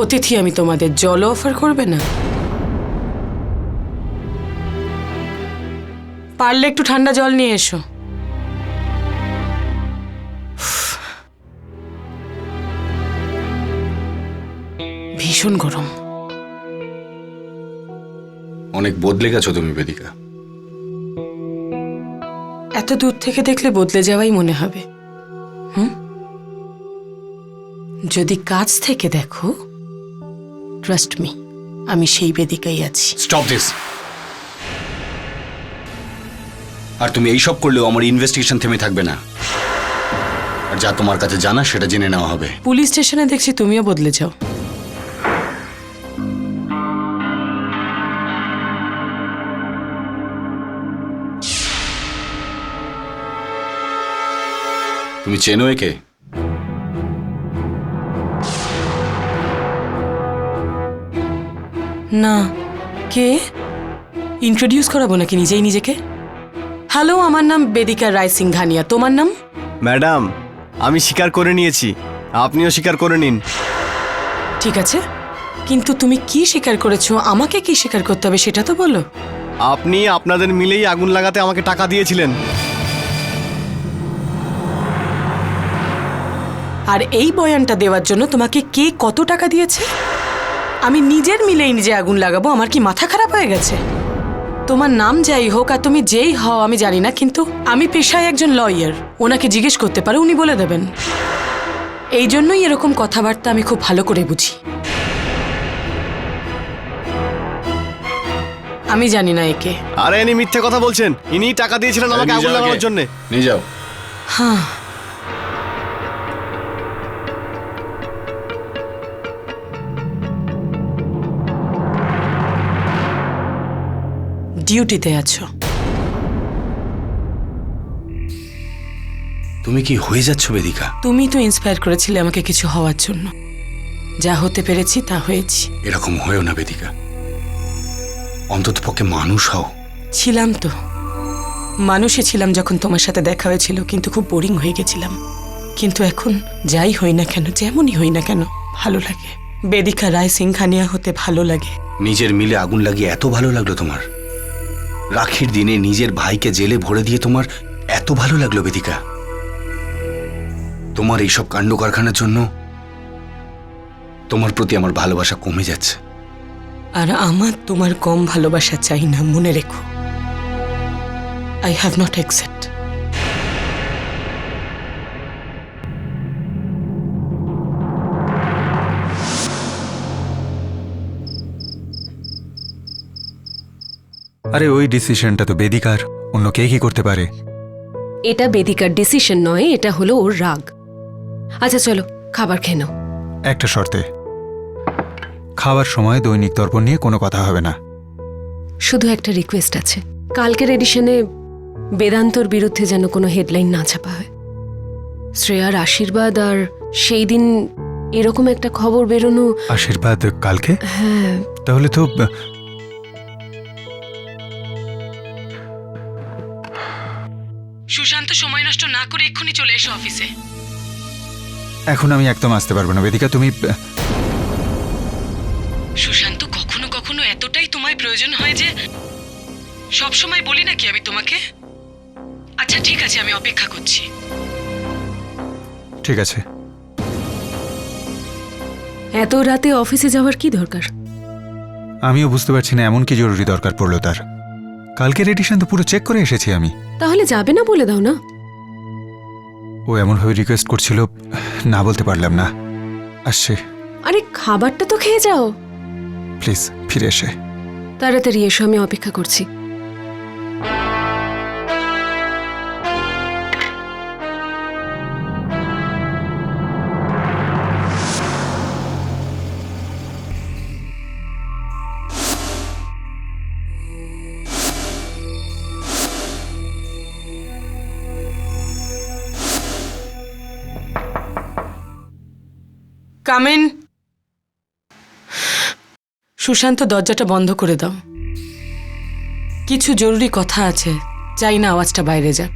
অতিথি আমি তোমাদের জল অফার করবে না? পারলে একটু ঠান্ডা জল নিয়ে এসো। ভীষণ গরম। অনেক বদলে গেছো তুমি বেদিকা। এত দূর থেকে দেখলে বদলে যাওয়াই মনে হবে। যদি কাছ থেকে দেখো, ট্রাস্ট মি, আমি সেই বেদিকাই আছি। Stop this. আর তুমি এইসব করলেও আমার ইনভেস্টিগেশন থেমে থাকবে না। আর যা তোমার কাছে জানা সেটা জেনে নেওয়া হবে। পুলিশ স্টেশনে দেখছি তুমিও বদলে যাও। তুমি চেনো একে? না। কে? ইন্ট্রোডিউস করাবো নাকি নিজেই নিজেকে? হ্যালো, আমার নাম বেদিকা রায় সিংঘানিয়া। তোমার নাম? ম্যাডাম, আমি স্বীকার করে নিয়েছি, আপনিও স্বীকার করে নিন। ঠিক আছে, কিন্তু তুমি কি স্বীকার করেছো, আমাকে কি স্বীকার করতে হবে সেটা তো বলো। আপনি আপনাদের মিলেই আগুন লাগাতে আমাকে টাকা দিয়েছিলেন। আর এই বয়ানটা দেওয়ার জন্য তোমাকে কে কত টাকা দিয়েছে? আমি নিজের মিলেই নিজে আগুন লাগাবো? আমার কি মাথা খারাপ হয়ে গেছে? তোমার নাম যাই হোক আর তুমি যেই হও আমি জানি না, কিন্তু আমি পেশায় একজন লয়ার। ওনাকে জিজ্ঞেস করতে পারো, উনি বলে দেবেন। এই জন্যই এরকম কথাবার্তা আমি খুব ভালো করে বুঝি। আমি জানি না একে। আরে ইনি মিথ্যে কথা বলছেন, ইনি টাকা দিয়েছিলেন আমাকে আগুন লাগানোর জন্য। নিয়ে যাও। হ্যাঁ, ডিউটিতে আছো। তুমি কি হয়ে যাচ্ছ বেদিকা? তুমি তো ইন্সপায়ার করেছিলে আমাকে কিছু হওয়ার জন্য। যা হতে পেরেছি তা হয়েছি। এরকম হয়েও না বেদিকা, অন্তত পক্ষে মানুষ হও। ছিলাম তো, মানুষই ছিলাম যখন তোমার সাথে দেখা হয়েছিল, কিন্তু খুব বোরিং হয়ে গেছিলাম। কিন্তু এখন যাই হই না কেন, যেমনই হই না কেন, ভালো লাগে। বেদিকা রায় সিংঘানিয়া হতে ভালো লাগে। নিজের মিলে আগুন লাগিয়ে এত ভালো লাগলো তোমার? রাখির দিনে নিজের ভাইকে জেলে ভরে দিয়ে তোমার এত ভালো লাগলো বেদিকা? তোমার এইসব কাণ্ড কারখানার জন্য তোমার প্রতি আমার ভালোবাসা কমে যাচ্ছে। আর আমার তোমার কম ভালোবাসা চাই না, মনে রেখো। I have not accept. আরে ওই ডিসিশনটা তো বেদিকার, অন্য কে কি করতে পারে? এটা বেদিকার ডিসিশন নয়, এটা হলো ওর রাগ। আচ্ছা চলো খাবার খেয়ে নাও। একটা শর্তে, খাওয়ার সময় দৈনিক দর্পণ নিয়ে কোনো কথা হবে না। শুধু একটা রিকোয়েস্ট আছে, কালকের এডিশনে বেদান্তর বিরুদ্ধে যেন কোনো হেডলাইন না ছাপা হয়। শ্রেয়ার আশীর্বাদ আর সেই দিন এরকম একটা খবর বেরোনো। আশীর্বাদ কালকে? হ্যাঁ। তাহলে তো সুশান্ত, সময় নষ্ট না করে এক্ষুনি চলে এসো অফিসে। এখন আমি একদম আসতে পারবো না বেদিকা, তুমি। সুশান্ত, কখনো কখনো এতটাই তোমায় প্রয়োজন হয় যে সব সময় বলি নাকি আমি তোমাকে? আচ্ছা ঠিক আছে, আমি অপেক্ষা করছি। ঠিক আছে। এত রাতে অফিসে যাওয়ার কি দরকার? আমিও বুঝতে পারছি না এমন কি জরুরি দরকার পড়লো তার। কালকের এডিশন তো পুরো চেক করে এসেছি আমি। তাহলে যাবে না বলে দাও না। ও এমনভাবে রিকোয়েস্ট করছিল, না বলতে পারলাম না। আসছে। আরে খাবারটা তো খেয়ে যাও। প্লিজ ফিরে এসে। তাড়াতাড়ি এসো, আমি অপেক্ষা করছি। কামেন। সুশান্ত, দরজাটা বন্ধ করে দাও। কিছু জরুরি কথা আছে, চাই না আওয়াজটা বাইরে যাক।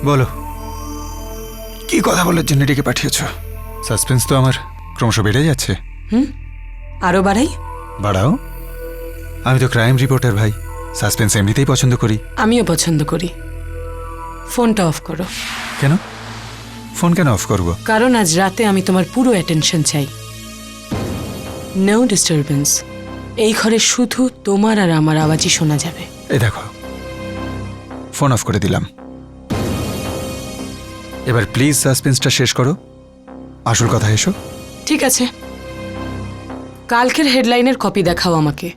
বলো, কি কথা বলার জন্য ডেকে পাঠিয়েছ? সাসপেন্স তো আমার ক্রমশ বেড়ে যাচ্ছে। আরো বাড়াই? বাড়াও। আমি তো ক্রাইম রিপোর্টার ভাই, সাসপেন্স এমনিতেই পছন্দ করি। আমিও পছন্দ করি। ফোনটা অফ করো। কেন? ফোন কেন অফ করব? কারণ আজ রাতে আমি তোমার পুরো অ্যাটেনশন চাই। No disturbance. এই ঘরে শুধু তোমার আর আমার আওয়াজই শোনা যাবে। এই দেখো, ফোন অফ করে দিলাম। এবার প্লিজ সাসপেন্সটা শেষ করো, আসল কথা এসো। ঠিক আছে, কালকের হেডলাইনের কপি দেখাও আমাকে।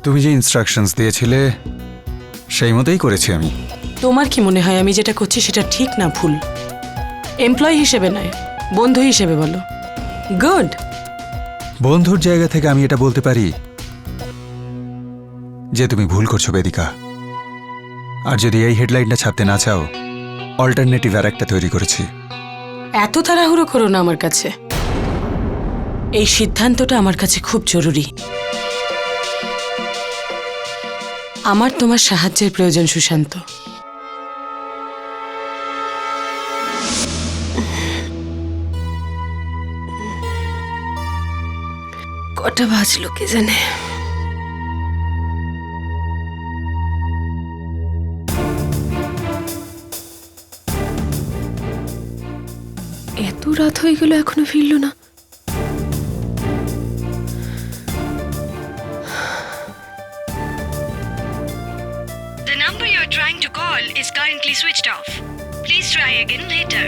তুমি যে ইনস্ট্রাকশনস দিয়েছিলে সেই মতোই করেছি আমি। তোমার কি মনে হয় আমি যেটা করছি সেটা ঠিক না ভুল? এমপ্লয়ি হিসেবে নয়, বন্ধু হিসেবে বলো। গুড। বন্ধুর জায়গা থেকে আমি এটা বলতে পারি যে তুমি ভুল করছো বেদিকা। আর যদি এই হেডলাইনটা ছাপতে না চাও, অল্টারনেটিভ আর একটা তৈরি করেছি। এত তাড়াহুড়ো করো না আমার কাছে। এই সিদ্ধান্তটা আমার কাছে খুব জরুরি। আমার তোমার সাহায্যের প্রয়োজন সুশান্ত। কটা বাজলো কে জানে। এত রাত হয়ে গেল এখনো ফিরলো না। The number you're trying to call is currently switched off. Please try again later.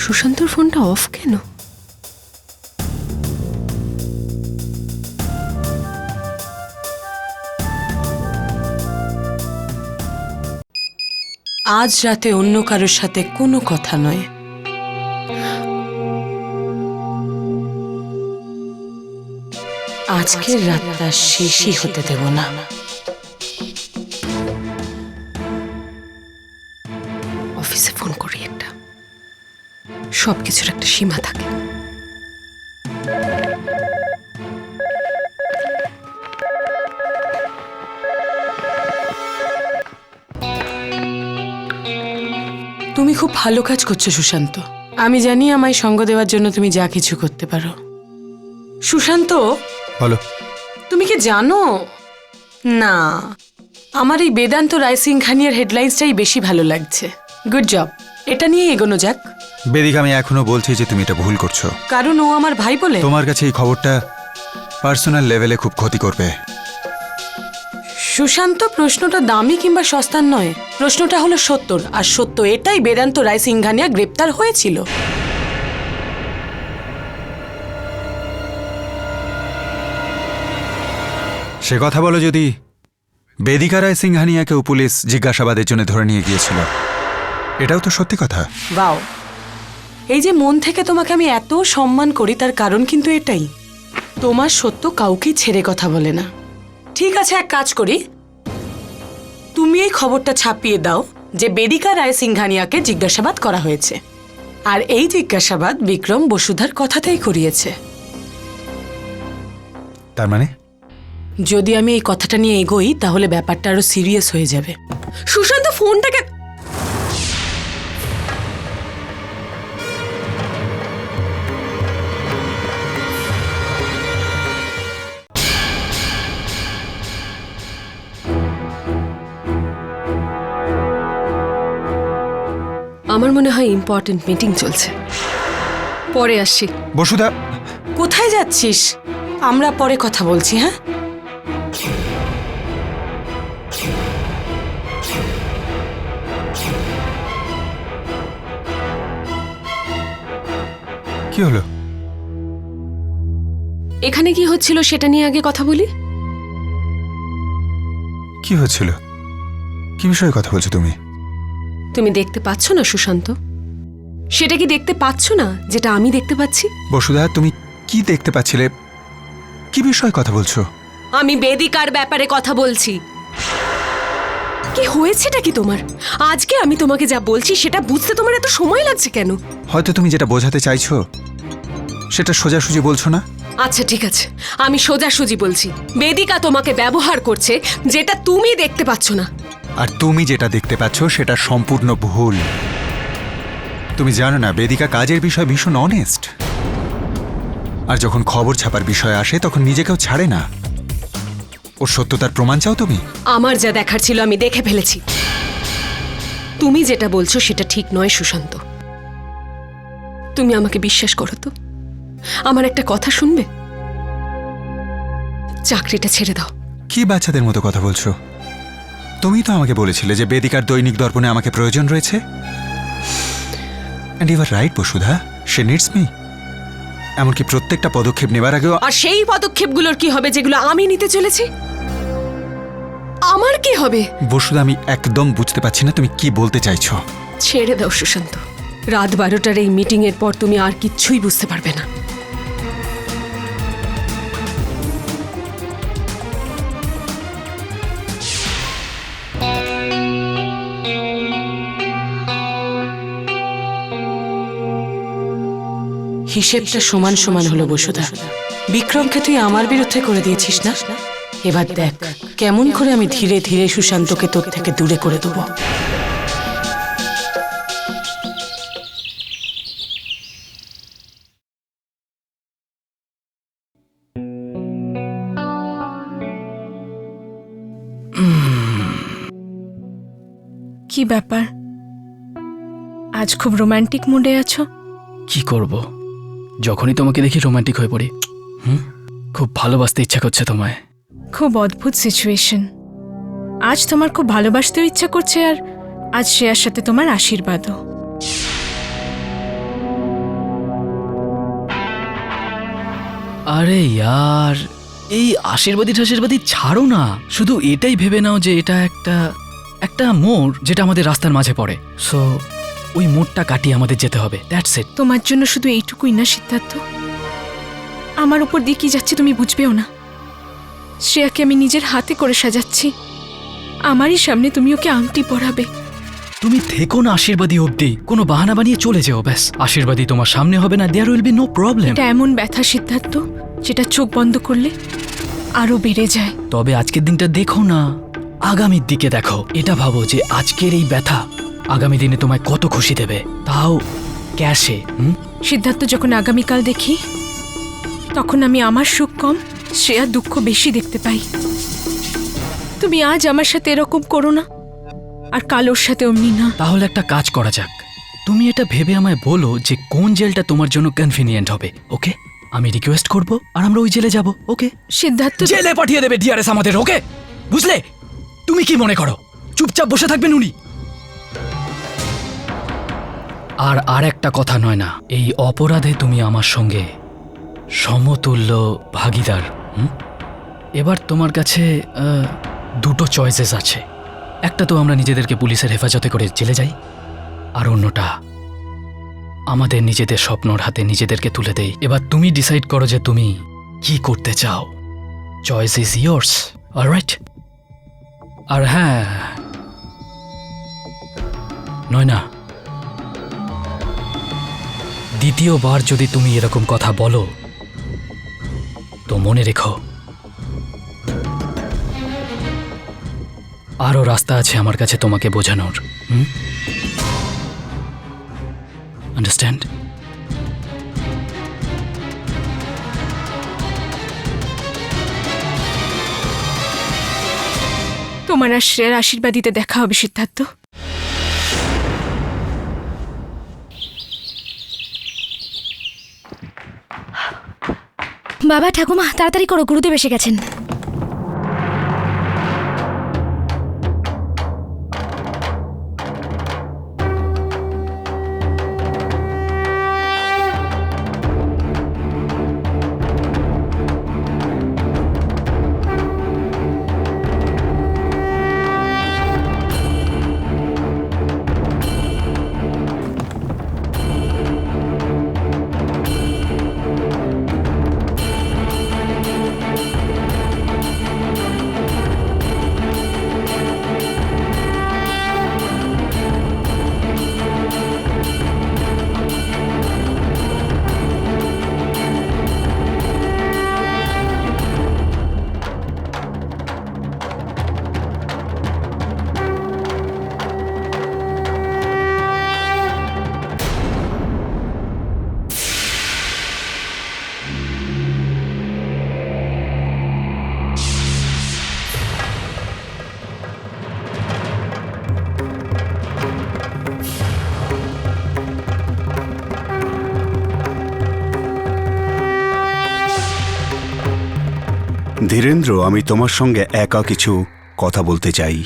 সুশান্তর ফোনটা অফ কেন? আজ রাতে অন্য কারোর সাথে কোনো কথা নয়। আজকের রাতটা শেষই হতে দেব না। অফিসে ফোন করি একটা, সবকিছুর একটা সীমা থাকে। তুমি খুব ভালো কাজ করছো সুশান্ত। আমি জানি আমায় সঙ্গ দেওয়ার জন্য তুমি যা কিছু করতে পারো। সুশান্ত, বলো। তুমি কি জানো না, আমার এই বেদান্ত রায় সিংঘানিয়ার হেডলাইন্সটাই বেশি ভালো লাগছে। গুড জব, এটা নিয়ে এগোনো যাক। বেদিকা, আমি এখনো বলছি যে তুমি এটা ভুল করছো। কারণ ও আমার ভাই বলে? তোমার কাছে এই খবরটা পার্সোনাল লেভেলে খুব ক্ষতি করবে। সুশান্ত, প্রশ্নটা দামি কিংবা সস্তার নয়, প্রশ্নটা হলো সত্যর। আর সত্য এটাই, বেদান্ত রায় সিংঘানিয়া গ্রেপ্তার হয়েছিল। সে কথা বলো যদি বেদিকা রায় সিংহানিয়াকেও পুলিশ জিজ্ঞাসাবাদের জন্য ধরে নিয়ে গিয়েছিল। এটাও তো সত্যি কথা। বাও, এই যে মন থেকে তোমাকে আমি এত সম্মান করি তার কারণ কিন্তু এটাই, তোমার সত্য কাউকেই ছেড়ে কথা বলে না। ঠিক আছে, এক কাজ করি, তুমি এই খবরটা ছাপিয়ে দাও যে বেদিকা রায় সিংঘানিয়াকে জিজ্ঞাসাবাদ করা হয়েছে, আর এই জিজ্ঞাসাবাদ বিক্রম বসুধার কথাতেই করিয়েছে। তার মানে যদি আমি এই কথাটা নিয়ে এগোই তাহলে ব্যাপারটা আরো সিরিয়াস হয়ে যাবে। সুশান্ত, ফোনটাকে আমার মনে হয় ইম্পর্টেন্ট মিটিং চলছে, পরে আসছি। বসুধা, কোথায় যাচ্ছিস? আমরা পরে কথা বলছি। হ্যাঁ, কি হলো? এখানে কি হচ্ছিল সেটা নিয়ে আগে কথা বলি। কি হচ্ছিল? কি বিষয়ে কথা বলছো তুমি? তুমি দেখতে পাচ্ছ না সুশান্ত? সেটা কি দেখতে পাচ্ছ না যেটা আমি দেখতে পাচ্ছি? বসুধা, তুমি কি দেখতে পাচ্ছিলে? কি বিষয়ে কথা বলছো? আমি বেদিকার ব্যাপারে কথা বলছি। কি হয়েছেটা কি তোমার? আজকে আমি তোমাকে যা বলছি সেটা বুঝতে তোমার এত সময় লাগছে কেন? হয়তো তুমি যেটা বোঝাতে চাইছো সেটা সোজাসুজি বলছো না। আচ্ছা ঠিক আছে, আমি সোজাসুজি বলছি, বেদিকা তোমাকে ব্যবহার করছে যেটা তুমি দেখতে পাচ্ছ না। আর তুমি যেটা দেখতে পাচ্ছ সেটা সম্পূর্ণ ভুল। তুমি জানো না বেদিকা কাজের বিষয়ে ভীষণ অনেস্ট, আর যখন খবর ছাপার বিষয় আসে তখন নিজেকেও ছাড়ে না। ওর সত্যতার প্রমাণ চাও তুমি? আমার যা দেখার ছিল আমি দেখে ফেলেছি। তুমি যেটা বলছো সেটা ঠিক নয় সুশান্ত। তুমি আমাকে বিশ্বাস করো তো? আমার একটা কথা শুনবে? চাকরিটা ছেড়ে দাও। কি বাচ্চাদের মতো কথা বলছো? তুমি তো আমাকে বলেছিলে যে বেদিকার দৈনিক দর্পণে আমাকে প্রয়োজন রয়েছে। And you are right Basudha, she needs me. এমনকি প্রত্যেকটা পদক্ষেপ নেবার আগেও। আর সেই পদক্ষেপগুলোর কি হবে যেগুলো আমি নিতে চলেছি? আমার কি হবে? বসুধা, আমি একদম বুঝতে পারছি না তুমি কি বলতে চাইছো। ছেড়ে দাও সুশান্ত। রাত 12টার এই মিটিং এর পর তুমি আর কিচ্ছুই বুঝতে পারবে না। হিসেবটা সমান সমান হলো বসুধা। বিক্রমকে তুই আমার বিরুদ্ধে করে দিয়েছিস না? এবার দেখ কেমন করে আমি ধীরে ধীরে সুশান্তকে তোর থেকে দূরে করে দেবো। কি ব্যাপার, আজ খুব রোমান্টিক মুডে আছো? কি করব, যখনই তোমাকে দেখি রোমান্টিক হয়ে পড়ি। খুব ভালোবাসতে ইচ্ছা করছে তোমায়। খুব অদ্ভুত সিচুয়েশন। আজ তোমার খুব ভালোবাসতেও ইচ্ছা করছে, আর আজ শ্রেয়ার সাথে তোমার আশীর্বাদও। আরে ইয়ার, এই আশীর্বাদী ছাড়ো না। শুধু এটাই ভেবে নাও যে এটা একটা মোড় যেটা আমাদের রাস্তার মাঝে পড়ে। সো ওই মোড়টা কাটিয়ে আমাদের যেতে হবে। That's it. তোমার জন্য শুধু এইটুকুই না সিদ্ধার্থ? আমার উপর দিয়ে কি যাচ্ছে তুমি বুঝবেও না। শ্রেয়াকে আমি নিজের হাতে করে সাজাচ্ছি। আমারই সামনে তুমি ওকে আংটি পরাবে। তুমি থেকো না আশীর্বাদী অবধি, কোনো বাহানা বানিয়ে চলে যেও ব্যাস। আশীর্বাদী তোমার সামনে হবে না, there will be no problem. এটা এমন ব্যথা সিদ্ধার্থ যেটা চোখ বন্ধ করলে আরো বেড়ে যায়। তবে আজকের দিনটা দেখো না, আগামীর দিকে দেখো। এটা ভাবো যে আজকের এই ব্যথা আগামী দিনে তোমায় কত খুশি দেবে, তাও ক্যাশে। সিদ্ধার্থ, যখন আগামীকাল দেখি তখন আমি আমার সুখ কম, শ্রেয়া দুঃখ বেশি দেখতে পাই। তুমি আজ আমার সাথে এরকম করো না, আর কাল ওর সাথে অমনি না। তাহলে একটা কাজ করা যাক, তুমি এটা ভেবে আমায় বলো যে কোন জেলটা তোমার জন্য কনভিনিয়েন্ট হবে। ওকে, আমি রিকোয়েস্ট করব আর আমরা ওই জেলে যাব। ওকে? সিদ্ধার্থ, জেলে পাঠিয়ে দেবে ডিআরএস আমাদের। ওকে, বুঝলে? তুমি কি মনে করো চুপচাপ বসে থাকবেন উনি? আর একটা কথা নয় না, এই অপরাধে তুমি আমার সঙ্গে সমতুল্য ভাগীদার। এবার তোমার কাছে দুটো চয়েসেস আছে। একটা তো আমরা নিজেদেরকে পুলিশের হেফাজতে করে জেলে যাই, আর অন্যটা আমাদের নিজেদের স্বপ্নর হাতে নিজেদেরকে তুলে দেই। এবার তুমি ডিসাইড করো যে তুমি কি করতে চাও। Choice is yours, alright? আর হ্যাঁ, নয় না, দ্বিতীয়বার যদি তুমি এরকম কথা বলো তো মনে রেখো আরও রাস্তা আছে আমার কাছে তোমাকে বোঝানোর। আন্ডারস্ট্যান্ড? তোমার আর শ্রেয়ার আশীর্বাদিতে দেখা হবে সিদ্ধার্থ। বাবা, ঠাকুমা, তাড়াতাড়ি করো, গুরুদেব এসে গেছেন। ধীরেন্দ্র, আমি তোমার সঙ্গে একা কিছু কথা বলতে চাই।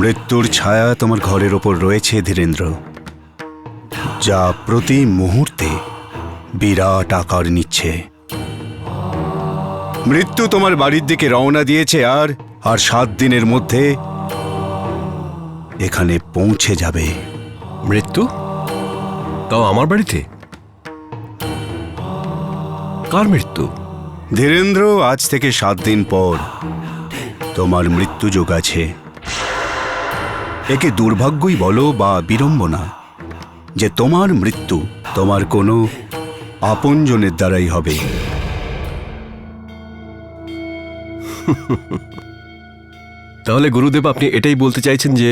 মৃত্যুর ছায়া তোমার ঘরের ওপর রয়েছে ধীরেন্দ্র, যা প্রতি মুহূর্তে বিরাট আকার নিচ্ছে। মৃত্যু তোমার বাড়ির দিকে রওনা দিয়েছে আর 7 দিনের মধ্যে এখানে পৌঁছে যাবে। মৃত্যু? তাও আমার বাড়িতে? কার মৃত্যু? ধীরেন্দ্র, আজ থেকে 7 দিন পর তোমার মৃত্যু যোগ আছে। একে দুর্ভাগ্যই বলো বা বিড়ম্বনা যে তোমার মৃত্যু তোমার কোনো আপনজনের দ্বারাই হবে। তাহলে গুরুদেব, আপনি এটাই বলতে চাইছেন যে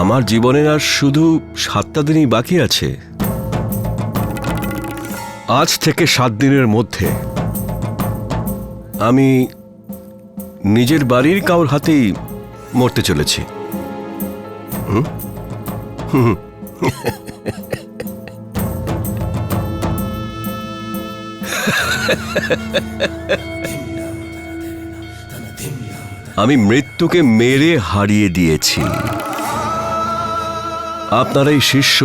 আমার জীবনের আর শুধু 7টা দিনই বাকি আছে? আজ থেকে 7 দিনের মধ্যে আমি নিজের বাড়ির কারোর হাতেই মরতে চলেছি। আমি মৃত্যুকে মেরে হারিয়ে দিয়েছি। আপনার এই শিষ্য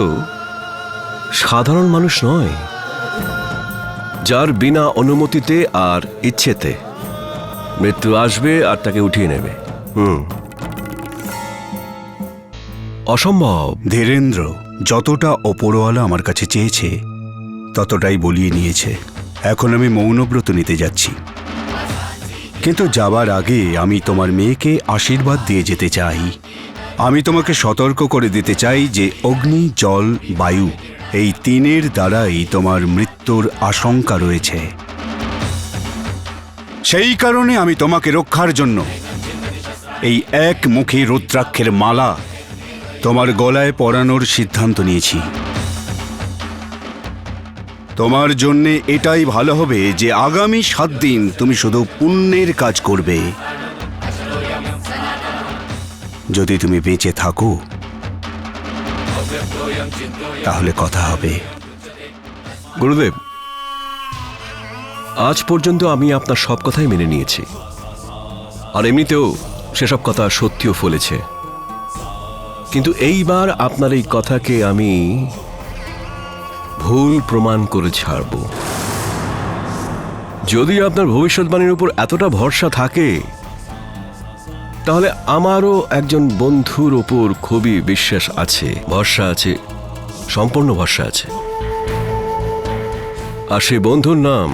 সাধারণ মানুষ নয়, যার বিনা অনুমতিতে আর ইচ্ছেতে মৃত্যু আসবে আর তাকে উঠিয়ে নেবে। অসম্ভব। ধীরেন্দ্র, যতটা ওপরওয়ালা আমার কাছে চেয়েছে ততটাই বলিয়ে নিয়েছে। এখন আমি মৌনব্রত নিতে যাচ্ছি, কিন্তু যাবার আগে আমি তোমার মেয়েকে আশীর্বাদ দিয়ে যেতে চাই। আমি তোমাকে সতর্ক করে দিতে চাই যে অগ্নি, জল, বায়ু এই 3-এর দ্বারাই তোমার মৃত্যুর আশঙ্কা রয়েছে। সেই কারণে আমি তোমাকে রক্ষার জন্য এই একমুখী রুদ্রাক্ষের মালা তোমার গলায় পরানোর সিদ্ধান্ত নিয়েছি। তোমার জন্যে এটাই ভালো হবে যে আগামী 7 দিন তুমি শুধু পুণ্যের কাজ করবে। যদি তুমি বেঁচে থাকো তাহলে কথা হবে। গুরুদেব, আজ পর্যন্ত আমি আপনার সব কথাই মেনে নিয়েছি, আর এমনিতেও সেসব কথা সত্যিও ফলেছে। কিন্তু এইবার আপনার এই কথাকে আমি ভুল প্রমাণ করে ছাড়ব। যদি আপনার ভবিষ্যৎবাণীর উপর এতটা ভরসা থাকে, তাহলে আমারও একজন বন্ধুর ওপর খুবই বিশ্বাস আছে, ভরসা আছে, সম্পূর্ণ ভরসা আছে। আর সেই বন্ধুর নাম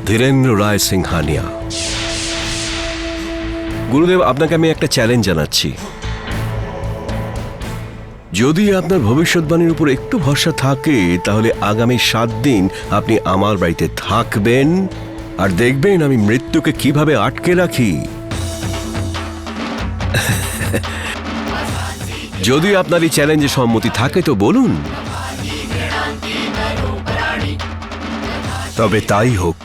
ধীরেন্দ্র রায় সিংহানিয়া। গুরুদেব, আপনাকে আমি একটা চ্যালেঞ্জ জানাচ্ছি। যদি আপনার ভবিষ্যৎবাণীর উপর একটু ভরসা থাকে, তাহলে আগামী 7 দিন আপনি আমার বাড়িতে থাকবেন আর দেখবেন আমি মৃত্যুকে কিভাবে আটকে রাখি। যদি আপনার এই চ্যালেঞ্জে সম্মতি থাকে তো বলুন। তবে তাই হোক।